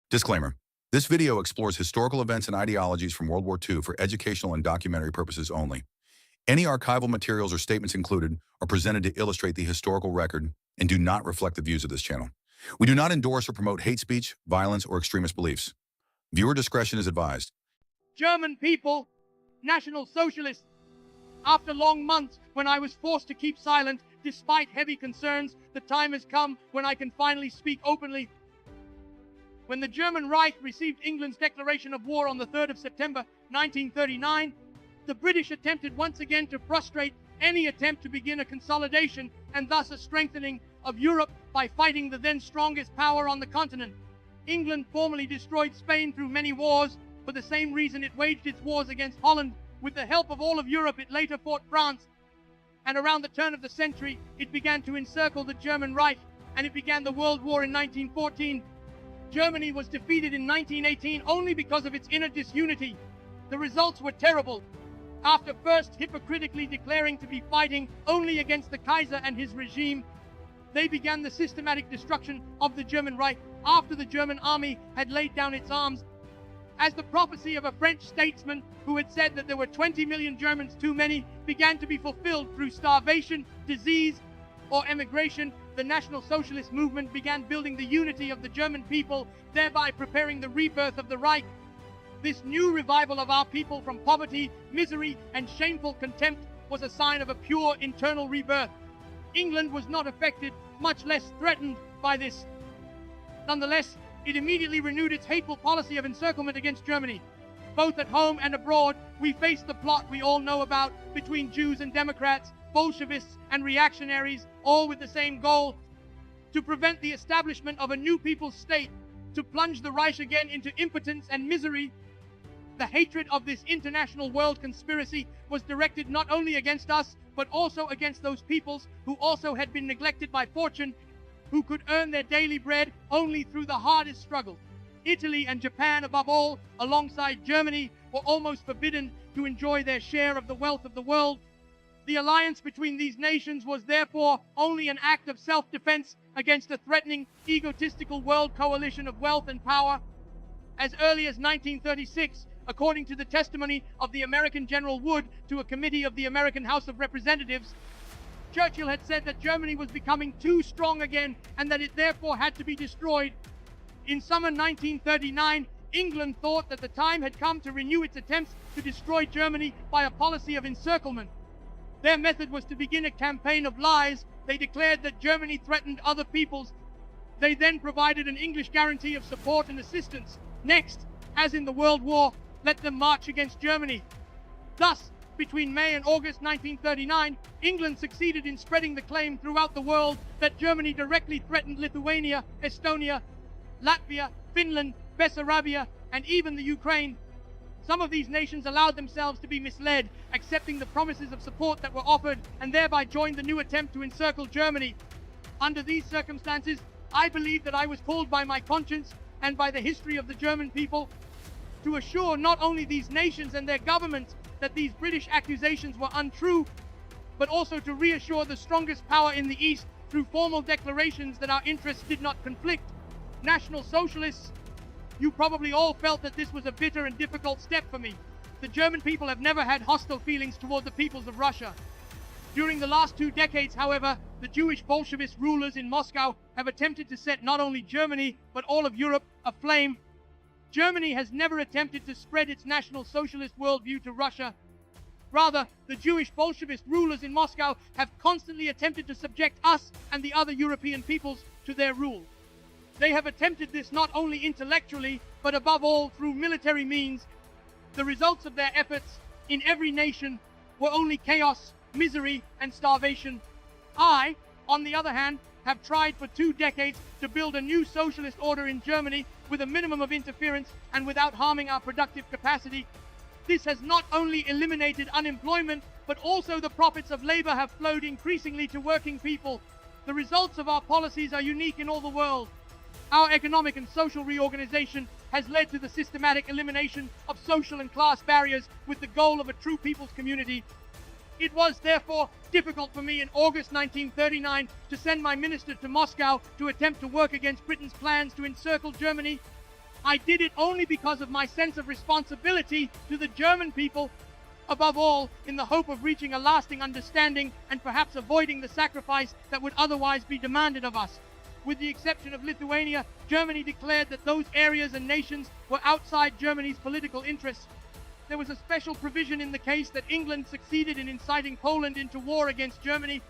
Disclaimer. This video explores historical events and ideologies from World War II for educational and documentary purposes only. Any archival materials or statements included are presented to illustrate the historical record and do not reflect the views of this channel. We do not endorse or promote hate speech, violence, or extremist beliefs. Viewer discretion is advised. German people, National Socialists. After long months when I was forced to keep silent despite heavy concerns, the time has come when I can finally speak openly. When the German Reich received England's declaration of war on the 3rd of September 1939, the British attempted once again to frustrate any attempt to begin a consolidation and thus a strengthening of Europe by fighting the then strongest power on the continent. England formally destroyed Spain through many wars. For the same reason it waged its wars against Holland. With the help of all of Europe, it later fought France. And around the turn of the century, it began to encircle the German Reich, and it began the World War in 1914. Germany was defeated in 1918 only because of its inner disunity. The results were terrible. After first hypocritically declaring to be fighting only against the Kaiser and his regime, they began the systematic destruction of the German Reich after the German army had laid down its arms. As the prophecy of a French statesman who had said that there were 20 million Germans too many began to be fulfilled through starvation, disease, or emigration, the National Socialist movement began building the unity of the German people, thereby preparing the rebirth of the Reich. This new revival of our people from poverty, misery, and shameful contempt was a sign of a pure internal rebirth. England was not affected, much less threatened by this. Nonetheless, it immediately renewed its hateful policy of encirclement against Germany. Both at home and abroad, we faced the plot we all know about between Jews and Democrats, Bolshevists and reactionaries, all with the same goal: to prevent the establishment of a new people's state, to plunge the Reich again into impotence and misery. The hatred of this international world conspiracy was directed not only against us, but also against those peoples who also had been neglected by fortune, who could earn their daily bread only through the hardest struggle. Italy and Japan, above all, alongside Germany, were almost forbidden to enjoy their share of the wealth of the world. The alliance between these nations was therefore only an act of self-defense against a threatening, egotistical world coalition of wealth and power. As early as 1936, according to the testimony of the American General Wood to a committee of the American House of Representatives, Churchill had said that Germany was becoming too strong again and that it therefore had to be destroyed. In summer 1939, England thought that the time had come to renew its attempts to destroy Germany by a policy of encirclement. Their method was to begin a campaign of lies. They declared that Germany threatened other peoples. They then provided an English guarantee of support and assistance. Next, as in the World War, let them march against Germany. Thus, between May and August 1939, England succeeded in spreading the claim throughout the world that Germany directly threatened Lithuania, Estonia, Latvia, Finland, Bessarabia, and even the Ukraine. Some of these nations allowed themselves to be misled, accepting the promises of support that were offered, and thereby joined the new attempt to encircle Germany. Under these circumstances, I believe that I was called by my conscience and by the history of the German people to assure not only these nations and their governments that these British accusations were untrue, but also to reassure the strongest power in the East through formal declarations that our interests did not conflict. National Socialists, you probably all felt that this was a bitter and difficult step for me. The German people have never had hostile feelings toward the peoples of Russia. During the last 2 decades, however, the Jewish Bolshevist rulers in Moscow have attempted to set not only Germany, but all of Europe aflame. Germany has never attempted to spread its National Socialist worldview to Russia. Rather, the Jewish Bolshevist rulers in Moscow have constantly attempted to subject us and the other European peoples to their rule. They have attempted this not only intellectually, but above all through military means. The results of their efforts in every nation were only chaos, misery, and starvation. I, on the other hand, have tried for 2 decades to build a new socialist order in Germany with a minimum of interference and without harming our productive capacity. This has not only eliminated unemployment, but also the profits of labor have flowed increasingly to working people. The results of our policies are unique in all the world. Our economic and social reorganization has led to the systematic elimination of social and class barriers with the goal of a true people's community. It was, therefore, difficult for me in August 1939 to send my minister to Moscow to attempt to work against Britain's plans to encircle Germany. I did it only because of my sense of responsibility to the German people, above all, in the hope of reaching a lasting understanding and perhaps avoiding the sacrifice that would otherwise be demanded of us. With the exception of Lithuania, Germany declared that those areas and nations were outside Germany's political interests. There was a special provision in the case that England succeeded in inciting Poland into war against Germany,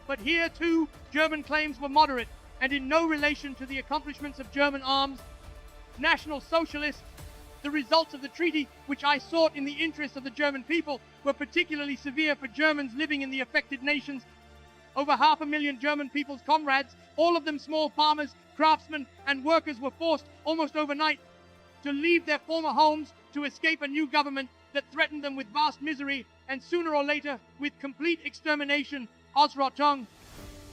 but here too, German claims were moderate and in no relation to the accomplishments of German arms. National Socialists, the results of the treaty, which I sought in the interests of the German people, were particularly severe for Germans living in the affected nations. Over 500,000 German people's comrades, all of them small farmers, craftsmen, and workers, were forced almost overnight to leave their former homes to escape a new government that threatened them with vast misery and sooner or later with complete extermination, Ausrottung.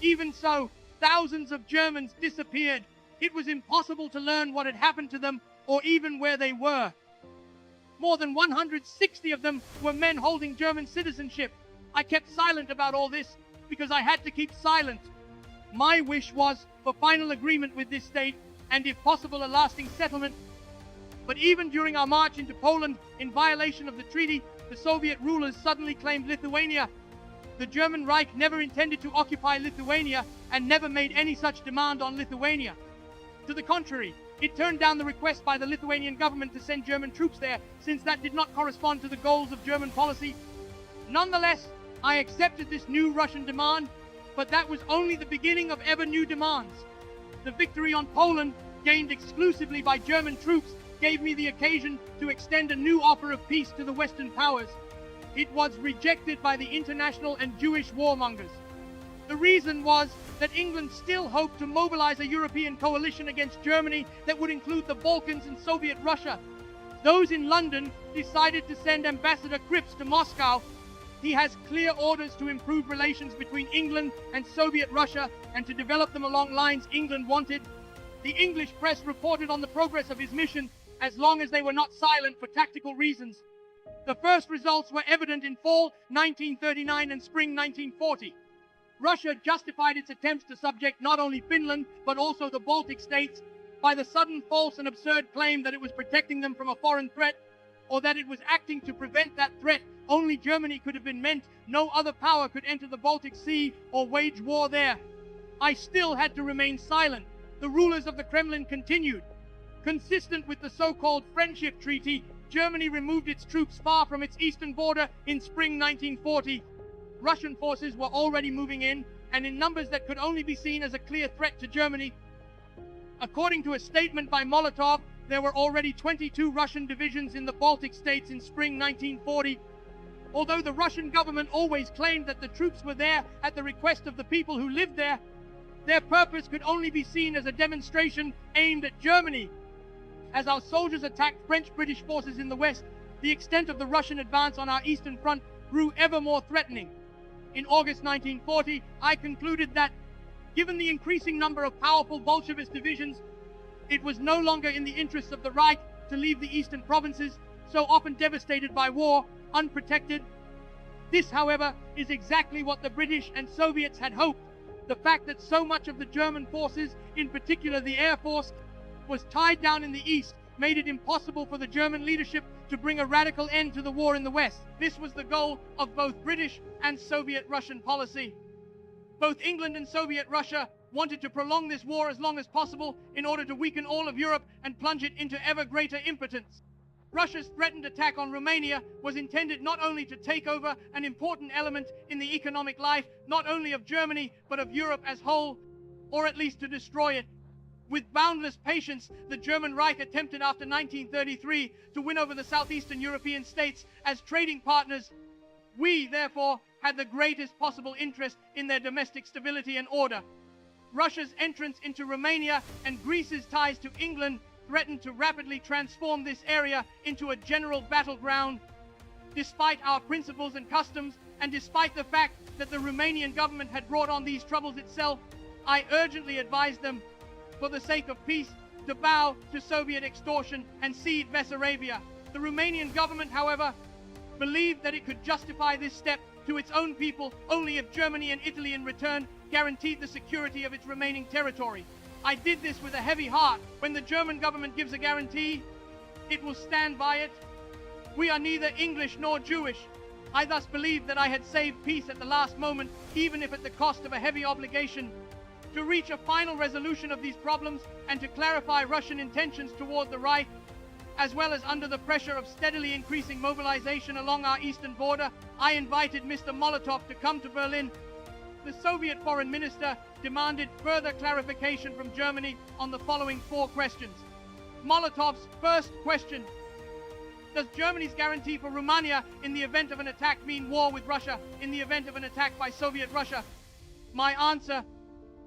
Even so, thousands of Germans disappeared. It was impossible to learn what had happened to them or even where they were. More than 160 of them were men holding German citizenship. I kept silent about all this because I had to keep silent. My wish was for final agreement with this state and, if possible, a lasting settlement. But even during our march into Poland, in violation of the treaty, the Soviet rulers suddenly claimed Lithuania. The German Reich never intended to occupy Lithuania and never made any such demand on Lithuania. To the contrary, it turned down the request by the Lithuanian government to send German troops there, since that did not correspond to the goals of German policy. Nonetheless, I accepted this new Russian demand, but that was only the beginning of ever new demands. The victory on Poland, gained exclusively by German troops, gave me the occasion to extend a new offer of peace to the Western powers. It was rejected by the international and Jewish warmongers. The reason was that England still hoped to mobilize a European coalition against Germany that would include the Balkans and Soviet Russia. Those in London decided to send Ambassador Cripps to Moscow. He has clear orders to improve relations between England and Soviet Russia and to develop them along lines England wanted. The English press reported on the progress of his mission as long as they were not silent for tactical reasons. The first results were evident in fall 1939 and spring 1940. Russia justified its attempts to subject not only Finland, but also the Baltic states by the sudden false and absurd claim that it was protecting them from a foreign threat, or that it was acting to prevent that threat. Only Germany could have been meant. No other power could enter the Baltic Sea or wage war there. I still had to remain silent. The rulers of the Kremlin continued. Consistent with the so-called Friendship Treaty, Germany removed its troops far from its eastern border in spring 1940. Russian forces were already moving in, and in numbers that could only be seen as a clear threat to Germany. According to a statement by Molotov, there were already 22 Russian divisions in the Baltic states in spring 1940. Although the Russian government always claimed that the troops were there at the request of the people who lived there, their purpose could only be seen as a demonstration aimed at Germany. As our soldiers attacked French-British forces in the west, the extent of the Russian advance on our eastern front grew ever more threatening. In August 1940, I concluded that, given the increasing number of powerful Bolshevist divisions, it was no longer in the interests of the Reich to leave the eastern provinces, so often devastated by war, unprotected. This, however, is exactly what the British and Soviets had hoped. The fact that so much of the German forces, in particular the Air Force, was tied down in the east made it impossible for the German leadership to bring a radical end to the war in the west. This was the goal of both British and Soviet Russian policy. Both England and Soviet Russia wanted to prolong this war as long as possible in order to weaken all of Europe and plunge it into ever greater impotence. Russia's threatened attack on Romania was intended not only to take over an important element in the economic life, not only of Germany, but of Europe as whole, or at least to destroy it. With boundless patience, the German Reich attempted after 1933 to win over the southeastern European states as trading partners. We, therefore, had the greatest possible interest in their domestic stability and order. Russia's entrance into Romania and Greece's ties to England threatened to rapidly transform this area into a general battleground. Despite our principles and customs, and despite the fact that the Romanian government had brought on these troubles itself, I urgently advised them, for the sake of peace, to bow to Soviet extortion and cede Bessarabia. The Romanian government, however, believed that it could justify this step to its own people only if Germany and Italy in return guaranteed the security of its remaining territory. I did this with a heavy heart. When the German government gives a guarantee, it will stand by it. We are neither English nor Jewish. I thus believed that I had saved peace at the last moment, even if at the cost of a heavy obligation, to reach a final resolution of these problems and to clarify Russian intentions toward the Reich, as well as under the pressure of steadily increasing mobilization along our eastern border. I invited Mr. Molotov to come to Berlin. The Soviet foreign minister demanded further clarification from Germany on the following 4 questions. Molotov's first question: does Germany's guarantee for Romania in the event of an attack mean war with Russia in the event of an attack by Soviet Russia? My answer: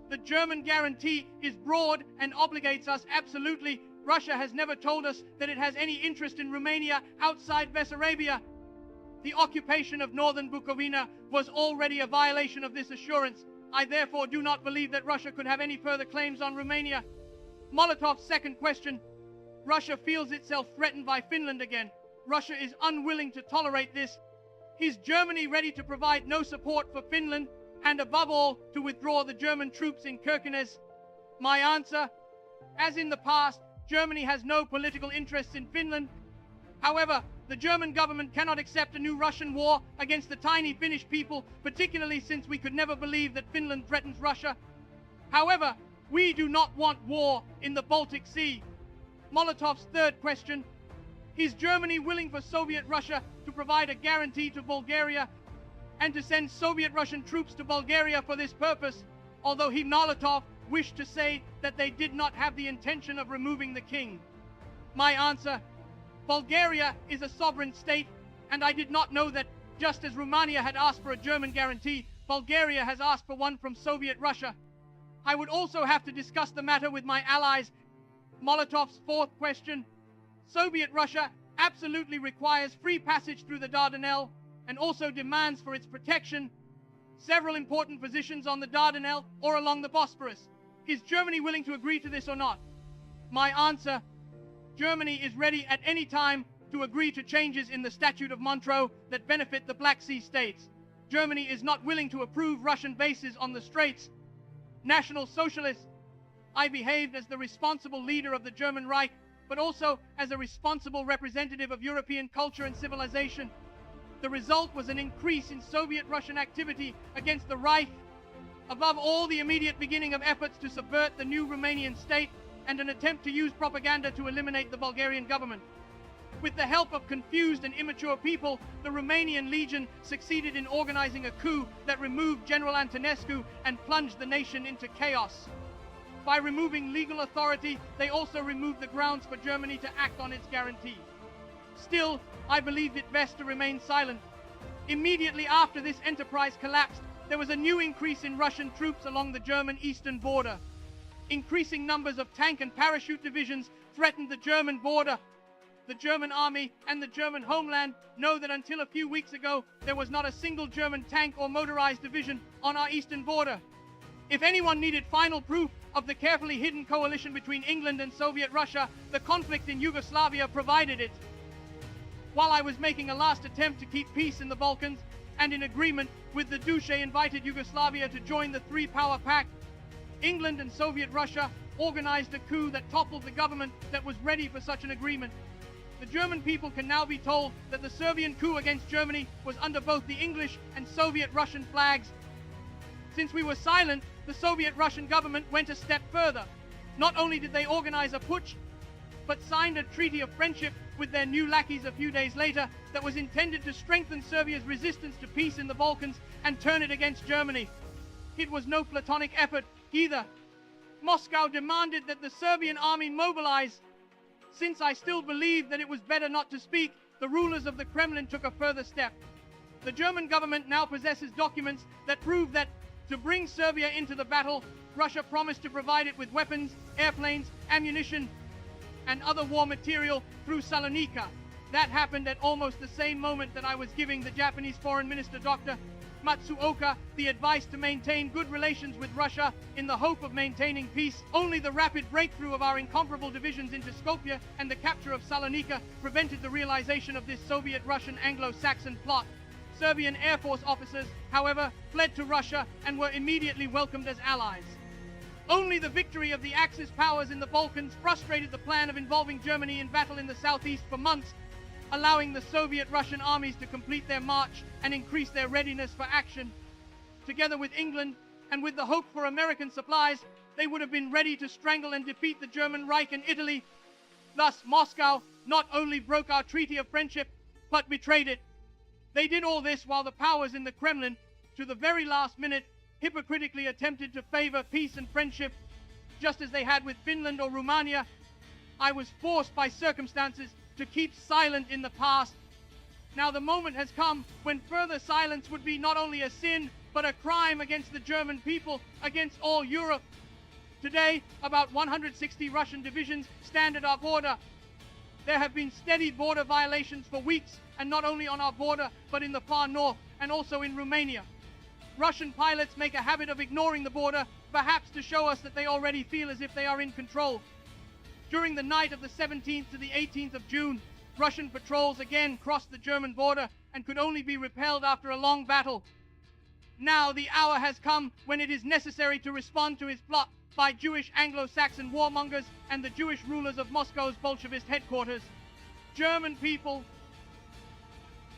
the German guarantee is broad and obligates us absolutely. Russia has never told us that it has any interest in Romania outside Bessarabia. The occupation of northern Bukovina was already a violation of this assurance. I therefore do not believe that Russia could have any further claims on Romania. Molotov's second question: Russia feels itself threatened by Finland again. Russia is unwilling to tolerate this. Is Germany ready to provide no support for Finland, and above all, to withdraw the German troops in Kirkenes? My answer: as in the past, Germany has no political interests in Finland. However, the German government cannot accept a new Russian war against the tiny Finnish people, particularly since we could never believe that Finland threatens Russia. However, we do not want war in the Baltic Sea. Molotov's third question: is Germany willing for Soviet Russia to provide a guarantee to Bulgaria and to send Soviet Russian troops to Bulgaria for this purpose, although he, Molotov, wished to say that they did not have the intention of removing the king? My answer: Bulgaria is a sovereign state, and I did not know that, just as Romania had asked for a German guarantee, Bulgaria has asked for one from Soviet Russia. I would also have to discuss the matter with my allies. Molotov's fourth question: Soviet Russia absolutely requires free passage through the Dardanelles and also demands for its protection several important positions on the Dardanelles or along the Bosphorus. Is Germany willing to agree to this or not? My answer: Germany is ready at any time to agree to changes in the Statute of Montreux that benefit the Black Sea states. Germany is not willing to approve Russian bases on the Straits. National Socialists, I behaved as the responsible leader of the German Reich, but also as a responsible representative of European culture and civilization. The result was an increase in Soviet-Russian activity against the Reich, above all the immediate beginning of efforts to subvert the new Romanian state, and an attempt to use propaganda to eliminate the Bulgarian government. With the help of confused and immature people, the Romanian Legion succeeded in organizing a coup that removed General Antonescu and plunged the nation into chaos. By removing legal authority, they also removed the grounds for Germany to act on its guarantee. Still, I believed it best to remain silent. Immediately after this enterprise collapsed, there was a new increase in Russian troops along the German eastern border. Increasing numbers of tank and parachute divisions threatened the German border. The German army and the German homeland know that until a few weeks ago, there was not a single German tank or motorized division on our eastern border. If anyone needed final proof of the carefully hidden coalition between England and Soviet Russia, the conflict in Yugoslavia provided it. While I was making a last attempt to keep peace in the Balkans, and in agreement with the Duce invited Yugoslavia to join the three-power pact, England and Soviet Russia organized a coup that toppled the government that was ready for such an agreement. The German people can now be told that the Serbian coup against Germany was under both the English and Soviet Russian flags. Since we were silent, the Soviet Russian government went a step further. Not only did they organize a putsch, but signed a treaty of friendship with their new lackeys a few days later that was intended to strengthen Serbia's resistance to peace in the Balkans and turn it against Germany. It was no platonic effort either. Moscow demanded that the Serbian army mobilize. Since I still believed that it was better not to speak, the rulers of the Kremlin took a further step. The German government now possesses documents that prove that, to bring Serbia into the battle, Russia promised to provide it with weapons, airplanes, ammunition, and other war material through Salonika. That happened at almost the same moment that I was giving the Japanese Foreign Minister Dr. Matsuoka the advice to maintain good relations with Russia in the hope of maintaining peace. Only the rapid breakthrough of our incomparable divisions into Skopje and the capture of Salonika prevented the realization of this Soviet-Russian Anglo-Saxon plot. Serbian Air Force officers, however, fled to Russia and were immediately welcomed as allies. Only the victory of the Axis powers in the Balkans frustrated the plan of involving Germany in battle in the southeast for months, allowing the Soviet-Russian armies to complete their march and increase their readiness for action. Together with England, and with the hope for American supplies, they would have been ready to strangle and defeat the German Reich in Italy. Thus, Moscow not only broke our treaty of friendship, but betrayed it. They did all this while the powers in the Kremlin, to the very last minute, hypocritically attempted to favor peace and friendship, just as they had with Finland or Romania. I was forced by circumstances to keep silent in the past. Now the moment has come when further silence would be not only a sin, but a crime against the German people, against all Europe. Today, about 160 Russian divisions stand at our border. There have been steady border violations for weeks, and not only on our border, but in the far north, and also in Romania. Russian pilots make a habit of ignoring the border, perhaps to show us that they already feel as if they are in control. During the night of the 17th to the 18th of June, Russian patrols again crossed the German border and could only be repelled after a long battle. Now the hour has come when it is necessary to respond to his plot by Jewish Anglo-Saxon warmongers and the Jewish rulers of Moscow's Bolshevist headquarters. German people,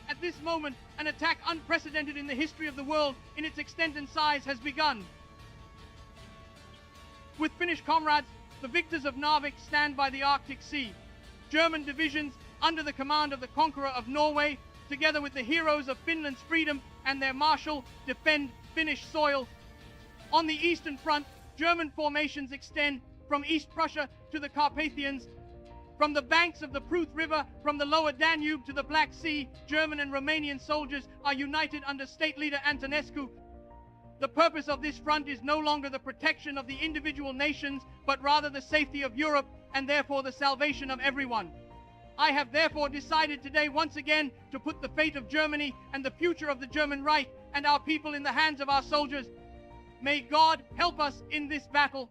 at this moment, an attack unprecedented in the history of the world in its extent and size has begun. With Finnish comrades, the victors of Narvik stand by the Arctic Sea. German divisions, under the command of the conqueror of Norway, together with the heroes of Finland's freedom and their marshal, defend Finnish soil. On the Eastern Front, German formations extend from East Prussia to the Carpathians. From the banks of the Pruth River, from the lower Danube to the Black Sea, German and Romanian soldiers are united under state leader Antonescu. The purpose of this front is no longer the protection of the individual nations, but rather the safety of Europe, and therefore the salvation of everyone. I have therefore decided today once again to put the fate of Germany and the future of the German Reich and our people in the hands of our soldiers. May God help us in this battle.